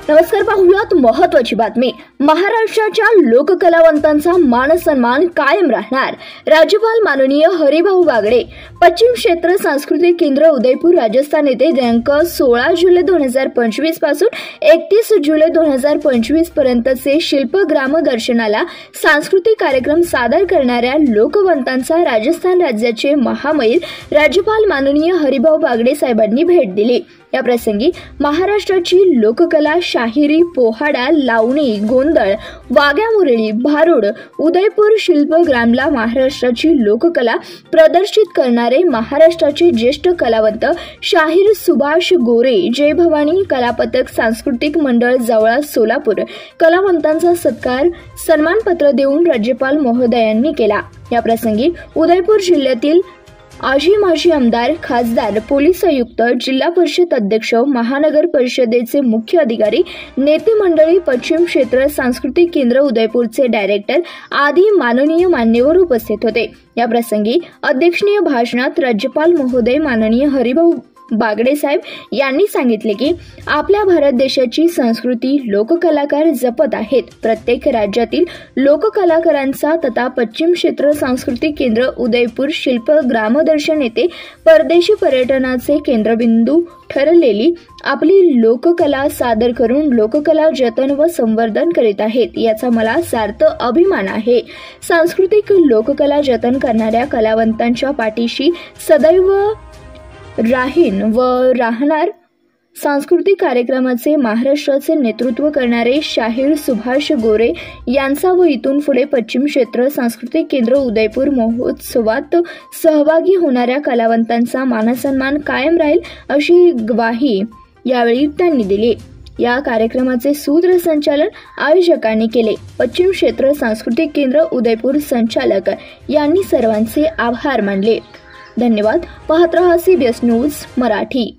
नमस्कार, पाहूयात महत्त्वाची बातमी। महाराष्ट्राच्या लोककलावंतांचा मानसन्मान कायम राहणार। राज्यपाल माननीय हरिभाऊ बागडे। पश्चिम क्षेत्र सांस्कृतिक केंद्र उदयपूर राजस्थान येथे दिनांक 16 जुलै 2025 पासून 31 जुलै 2025 पर्यंतचे शिल्प ग्राम दर्शनाला सांस्कृतिक कार्यक्रम सादर करणाऱ्या लोकवंतांचा राजस्थान राज्याचे महामहिम राज्यपाल माननीय हरिभाऊ बागडे साहेबांनी भेट दिली। या प्रसंगी महाराष्ट्राची लोककला, शाहिरी, पोहाडा, लावणी, गोंधळ, वाघ्या मुरळी, भारुड, उदयपूर शिल्पग्रामला महाराष्ट्राची लोककला प्रदर्शित करणारे महाराष्ट्राचे ज्येष्ठ कलावंत शाहीर सुभाष गोरे, जय भवानी कलापथक सांस्कृतिक मंडळ जवळा सोलापूर कलावंतांचा सत्कार सन्मानपत्र देऊन राज्यपाल महोदयांनी केला। या प्रसंगी उदयपूर जिल्ह्यातील माजी आमदार, खासदार, पोलीस आयुक्त, जिल्हा परिषद अध्यक्ष, महानगर परिषदेचे मुख्य अधिकारी, नेते मंडळी, पश्चिम क्षेत्र सांस्कृतिक केंद्र उदयपूरचे डायरेक्टर आदी माननीय मान्यवर उपस्थित होते। या प्रसंगी अध्यक्षीय भाषणात राज्यपाल महोदय माननीय हरिभाऊ बागडे साहेब यांनी सांगितले की आपल्या भारत देशाची संस्कृती लोककलाकार जपत आहेत। प्रत्येक राज्यातील लोककलाकारांचा तथा पश्चिम क्षेत्र सांस्कृतिक केंद्र उदयपूर शिल्प ग्रामदर्शन येथे परदेशी पर्यटनाचे केंद्रबिंदू ठरलेली आपली लोककला सादर करून लोककला जतन व संवर्धन करीत आहेत, याचा मला सार्थ अभिमान आहे। सांस्कृतिक लोककला जतन करणाऱ्या कलावंतांच्या पाठीशी सदैव राहीन व राहणार। सांस्कृतिक कार्यक्रमाचे महाराष्ट्राचे नेतृत्व करणारे शाहीर सुभाष गोरे यांचा व इथून पुढे पश्चिम क्षेत्र सांस्कृतिक केंद्र उदयपूर महोत्सवात सहभागी होणाऱ्या कलावंतांचा मानसन्मान कायम राहील, अशी ग्वाही यावेळी त्यांनी दिली। या कार्यक्रमाचे सूत्रसंचालन आयोजकांनी केले। पश्चिम क्षेत्र सांस्कृतिक केंद्र उदयपूर संचालक यांनी सर्वांचे आभार मानले। धन्यवाद। पाहत रहा CBS न्यूज मराठी।